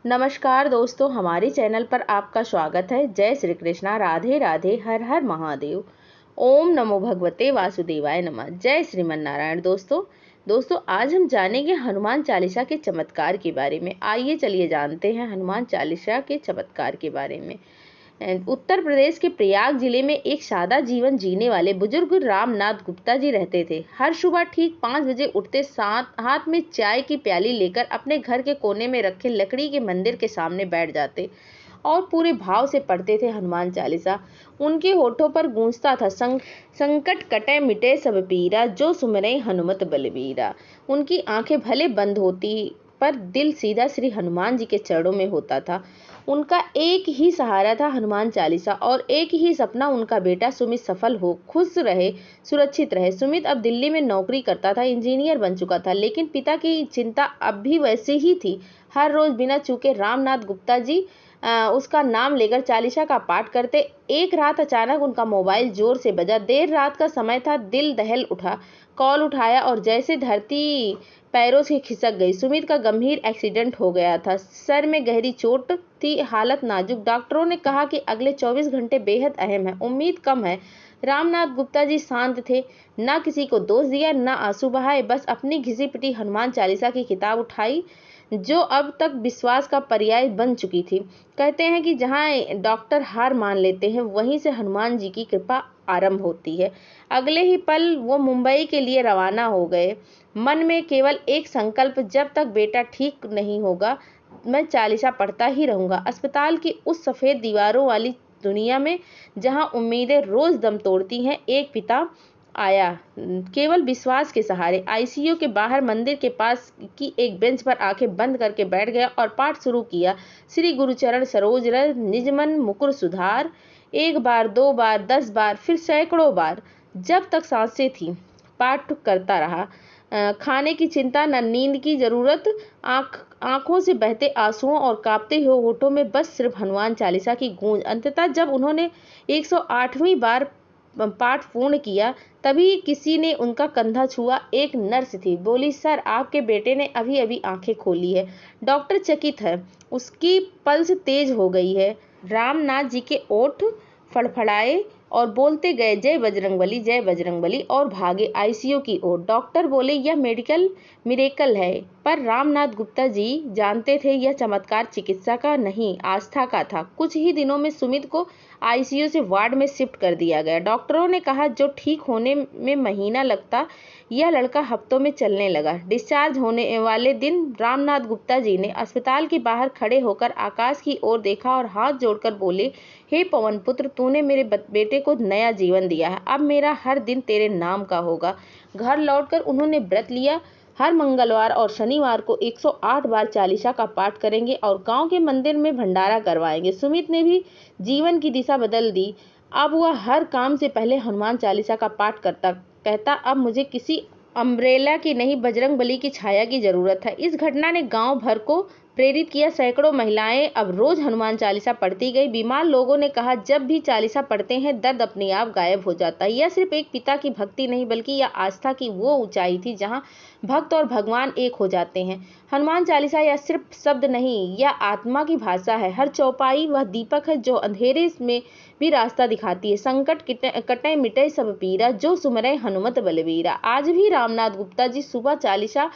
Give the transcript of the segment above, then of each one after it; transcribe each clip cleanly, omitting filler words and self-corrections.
नमस्कार दोस्तों, हमारे चैनल पर आपका स्वागत है। जय श्री कृष्णा, राधे राधे, हर हर महादेव। ओम नमो भगवते वासुदेवाय नमः। जय श्रीमन नारायण। दोस्तों आज हम जानेंगे हनुमान चालीसा के चमत्कार के बारे में। आइए चलिए जानते हैं हनुमान चालीसा के चमत्कार के बारे में। उत्तर प्रदेश के प्रयाग जिले में एक सादा जीवन जीने वाले बुजुर्ग रामनाथ गुप्ता जी रहते थे। हर सुबह ठीक 5 बजे उठते, साथ हाथ में चाय की प्याली लेकर अपने घर के कोने में रखे लकड़ी के मंदिर के सामने बैठ जाते और पूरे भाव से पढ़ते थे हनुमान चालीसा। उनके होठों पर गूंजता था, संकट कटे मिटे सब पीरा, जो सुमिरै हनुमत बलबीरा। उनकी आंखें भले बंद होती पर दिल सीधा श्री हनुमान जी के चरणों में होता था। उनका एक ही सहारा था हनुमान चालीसा, और एक ही सपना, उनका बेटा सुमित सफल हो, खुश रहे, सुरक्षित रहे। सुमित अब दिल्ली में नौकरी करता था, इंजीनियर बन चुका था, लेकिन पिता की चिंता अब भी वैसी ही थी। हर रोज बिना चूके रामनाथ गुप्ता जी उसका नाम लेकर चालीसा का पाठ करते। एक रात अचानक उनका मोबाइल जोर से बजा। देर रात का समय था, दिल दहल उठा। कॉल उठाया और जैसे धरती पैरों से खिसक गई। सुमित का गंभीर एक्सीडेंट हो गया था, सर में गहरी चोट थी, हालत नाजुक। डॉक्टरों ने कहा कि अगले 24 घंटे बेहद अहम है, उम्मीद कम है। रामनाथ गुप्ता जी शांत थे, ना किसी को दोष दिया, ना आंसू बहाए, बस अपनी घिसी पिटी हनुमान चालीसा की किताब उठाई, जो अब तक विश्वास का पर्याय बन चुकी थी। कहते हैं कि जहां डॉक्टर हार मान लेते हैं, वहीं से हनुमान जी की कृपा आरंभ होती है। अगले ही पल वो मुंबई के लिए रवाना हो गए, मन में केवल एक संकल्प, जब तक बेटा ठीक नहीं होगा मैं चालीसा पढ़ता ही रहूंगा। अस्पताल की उस सफेद दीवारों वाली दुनिया में, जहां उम्मीदें रोज दम तोड़ती हैं, एक पिता आया, केवल विश्वास के सहारे। आईसीयू के बाहर मंदिर के पास की एक बेंच पर आंखें बंद करके बैठ गया और पाठ शुरू किया। श्री गुरुचरण सरोज रज निजमन मुकुर सुधार। 1 बार, 2 बार, 10 बार, फिर सैकड़ों बार, जब तक सांसें थी पाठ करता रहा। खाने की चिंता, न नींद की जरूरत, आंखों से बहते आंसुओं और कांपते हुए होठों में बस सिर्फ हनुमान चालीसा की गूंज। अंततः जब उन्होंने 108वीं बार पाठ पूर्ण किया, तभी किसी ने उनका कंधा छुआ। एक नर्स थी, बोली, सर आपके बेटे ने अभी अभी आंखें खोली है। डॉक्टर चकित है, उसकी पल्स तेज हो गई है। रामनाथ जी के ओठ फड़फड़ाए और बोलते गए, जय बजरंगबली, जय बजरंगबली, और भागे आईसीयू की ओर। डॉक्टर बोले, यह मेडिकल मिरेकल है। पर रामनाथ गुप्ता जी जानते थे, यह चमत्कार चिकित्सा का नहीं, आस्था का था। कुछ ही दिनों में सुमित को आईसीयू से वार्ड में शिफ्ट कर दिया गया। डॉक्टरों ने कहा, जो ठीक होने में महीना लगता, यह लड़का हफ्तों में चलने लगा। डिस्चार्ज होने वाले दिन रामनाथ गुप्ता जी ने अस्पताल के बाहर खड़े होकर आकाश की ओर देखा और हाथ जोड़कर बोले, हे पवन पुत्र, तूने मेरे बेटे को नया जीवन दिया है, अब मेरा हर दिन तेरे नाम का होगा। घर लौटकर उन्होंने व्रत लिया, हर मंगलवार और शनिवार को 108 बार चालीसा का पाठ करेंगे और गांव के मंदिर में भंडारा करवाएंगे। सुमित ने भी जीवन की दिशा बदल दी। अब वह हर काम से पहले हनुमान चालीसा का पाठ करता, कहता, अब मुझे किसी अम्ब्रेला की नहीं, बजरंगबली की छाया की जरूरत है। इस घटना ने गांव भर को प्रेरित किया। सैकड़ों महिलाएं अब रोज हनुमान चालीसा पढ़ती गई। बीमार लोगों ने कहा, जब भी चालीसा पढ़ते हैं दर्द अपने आप गायब हो जाता है। यह सिर्फ एक पिता की भक्ति नहीं, बल्कि यह आस्था की वो ऊंचाई थी जहां भक्त और भगवान एक हो जाते हैं। हनुमान चालीसा यह सिर्फ शब्द नहीं, यह आत्मा की भाषा है। हर चौपाई वह दीपक है जो अंधेरे में भी रास्ता दिखाती है। संकट कटे मिटे सब पीरा, जो सुमिरै हनुमत बलबीरा। आज भी रामनाथ गुप्ता जी सुबह चालीसा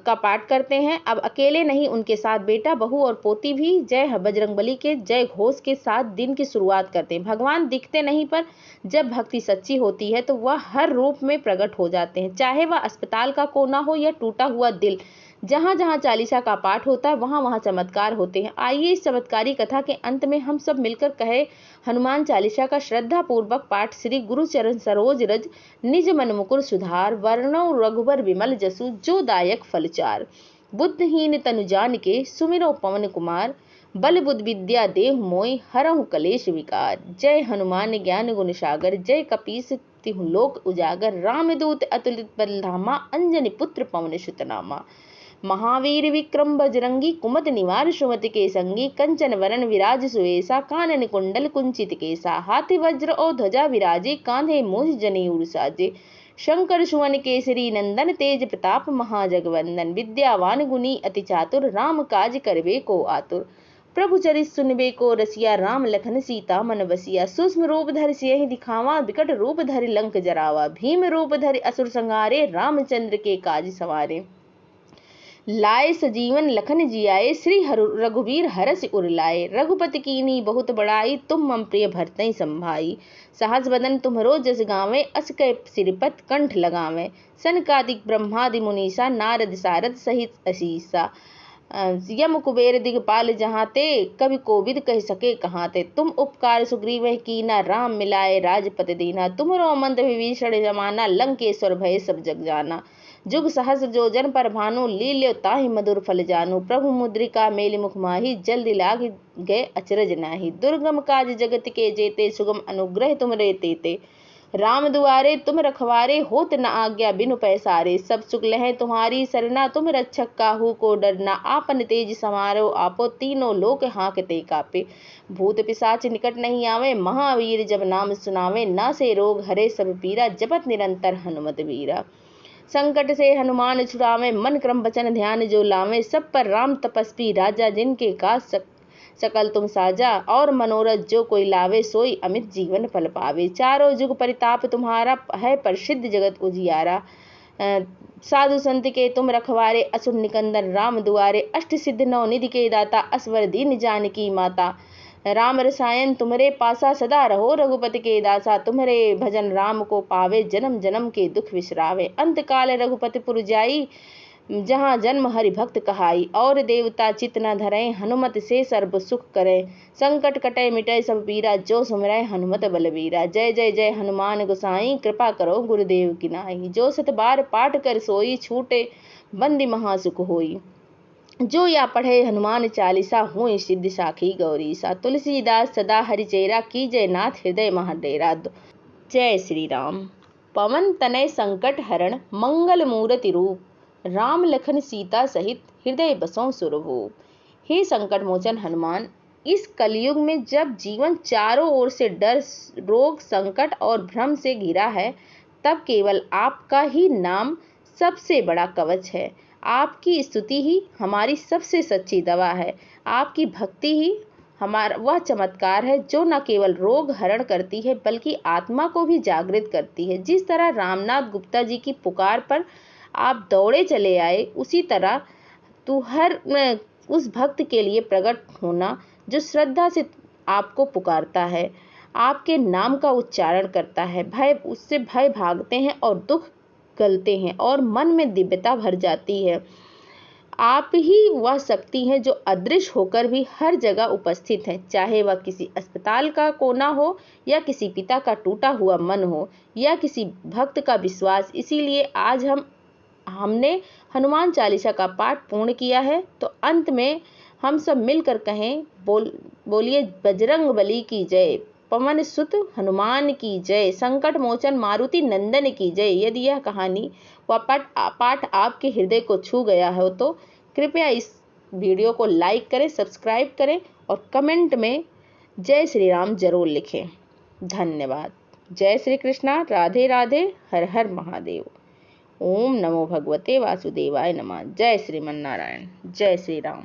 का पाठ करते हैं। अब अकेले नहीं, उनके साथ बेटा, बहू और पोती भी जय बजरंगबली के जय घोष के साथ दिन की शुरुआत करते हैं। भगवान दिखते नहीं, पर जब भक्ति सच्ची होती है तो वह हर रूप में प्रकट हो जाते हैं। चाहे वह अस्पताल का कोना हो या टूटा हुआ दिल, जहाँ जहाँ चालीसा का पाठ होता है, वहाँ वहाँ चमत्कार होते हैं। आइए इस चमत्कारी कथा के अंत में हम सब मिलकर कहे, हनुमान चालीसा का श्रद्धा पूर्वक पाठ। श्री गुरु चरण सरोज रज निज मन मुकुर सुधार, वर्णो रघुबर विमल जसु, जो दायक फलचार। बुद्धहीन तनु जान के सुमिरो पवन कुमार, बल बुद्धि विद्या देहु मोय, हरहु कलेश विकार। जय हनुमान ज्ञान गुण सागर, जय कपीस तिहु लोक उजागर। रामदूत अतुलित बल धामा, अंजनी पुत्र पवन सुत नामा। महावीर विक्रम बजरंगी, कुमति निवार सुमति के संगी। कंचन वरण विराज सुवेशा, कानन कुंडल कुंचित केसा। हाथी वज्र और ध्वजा विराजे, कांधे मूष जनेऊ साजे। शंकर सुवन केसरी नंदन, तेज प्रताप महाजगवंदन। विद्यावान गुणी अति चातुर, राम काज करबे को आतुर। प्रभु चरित सुनबे को रसिया, राम लखन सीता मन बसिया। सूक्ष्म रूप धरि सियहि दिखावा, विकट रूप धरि लंक जरावा। भीम रूप धरि असुर संहारे, रामचंद्र के काज सवारे। लाए सजीवन लखन जियाए, श्री रघुवीर हरषि उर लाए। रघुपति कीन्ही बहुत बड़ाई, तुम मम प्रिय भरतहि संभाई। सहस बदन तुम्हरो जस गावें, अस कै सिरपत कंठ लगावें। सनकादिक ब्रह्मादि मुनीसा, नारद सारद सहित असीसा। यम कुबेर दिगपाल जहाँ ते, कवि कोविद कह सके कहाँ ते। तुम उपकार सुग्रीव कीना, राम मिलाए राजपद दीना। तुमरो मंद विभीषण जमाना, लंकेश्वर भय सब जग जाना। जुग सहस्र जोजन पर भानु, लील्यो ताहि मधुर फल जानू। प्रभु मुद्रिका मेलि मुख माही, जल्दी लाग गए अचरज नाही। दुर्गम काज जगत के जेते, सुगम अनुग्रह तुमरे तेते। राम दुआरे तुम रखवारे, होत न आज्ञा बिनु पैसारे। सब सुख लहै तुम्हारी सरना, तुम रक्षक काहू को डरना। आपन तेज समारो आपो, तीनों लोक हाँकते कापे। भूत पिशाच निकट नहीं आवे, महावीर जब नाम सुनावे। नासे रोग हरे सब पीरा, जपत निरंतर हनुमत वीरा। संकट से हनुमान छुड़ावे, मन क्रम वचन ध्यान जो लावे। सब पर राम तपस्वी राजा, जिनके काज सकल तुम साजा। और मनोरथ जो कोई लावे, सोई अमित जीवन फल पावे। चारों जुग परिताप तुम्हारा, है प्रसिद्ध जगत उजियारा। साधु संत के तुम रखवारे, असुर निकंदन राम दुआरे। अष्ट सिद्ध नौ निधि के दाता, असवर दीन जानकी माता। राम रसायन तुम्हरे पासा, सदा रहो रघुपति के दासा। तुम्हरे भजन राम को पावे, जन्म जन्म के दुख विसरावे। अंत काल रघुपति पुर जाई, जहाँ जन्म हरि भक्त कहाई। और देवता चित न धरय, हनुमत से सर्व सुख करे। संकट कटे मिटय सब पीरा, जो सुमिरै हनुमत बलबीरा। जय जय जय हनुमान गोसाई, कृपा करो गुरुदेव की नाई। जो सत बार पाठ कर सोई, छूटे बंदी महासुख होई। जो या पढ़े हनुमान चालीसा, हुई सिद्धि साखी गौरीसा। तुलसीदास सदा हरिचेरा, की जय नाथ हृदय महाडेरा। जय श्री राम। पवन तनय संकट हरण, मंगल मूर्ति रूप। राम लखन सीता सहित, हृदय बसों सुरभूप। हे संकट मोचन हनुमान, इस कलयुग में जब जीवन चारों ओर से डर, रोग, संकट और भ्रम से घिरा है, तब केवल आपका ही नाम सबसे बड़ा कवच है। आपकी स्तुति ही हमारी सबसे सच्ची दवा है। आपकी भक्ति ही हमारा वह चमत्कार है, जो न केवल रोग हरण करती है, बल्कि आत्मा को भी जागृत करती है। जिस तरह रामनाथ गुप्ता जी की पुकार पर आप दौड़े चले आए, उसी तरह तू हर उस भक्त के लिए प्रकट होना, जो श्रद्धा से आपको पुकारता है, आपके नाम का उच्चारण करता है। उससे भय भागते हैं और दुख गलते हैं, और मन में दिव्यता भर जाती है। आप ही वह शक्ति हैं जो अदृश्य होकर भी हर जगह उपस्थित है, चाहे वह किसी अस्पताल का कोना हो, या किसी पिता का टूटा हुआ मन हो, या किसी भक्त का विश्वास। इसीलिए आज हमने हनुमान चालीसा का पाठ पूर्ण किया है। तो अंत में हम सब मिलकर कहें, बोलिए बजरंग बली की जय, पवन सुत हनुमान की जय, संकट मोचन मारुति नंदन की जय। यदि यह कहानी व पाठ आपके हृदय को छू गया हो, तो कृपया इस वीडियो को लाइक करें, सब्सक्राइब करें और कमेंट में जय श्री राम जरूर लिखें। धन्यवाद। जय श्री कृष्णा। राधे राधे। हर हर महादेव। ओम नमो भगवते वासुदेवाय नमः। जय श्रीमन्नारायण। जय श्री राम।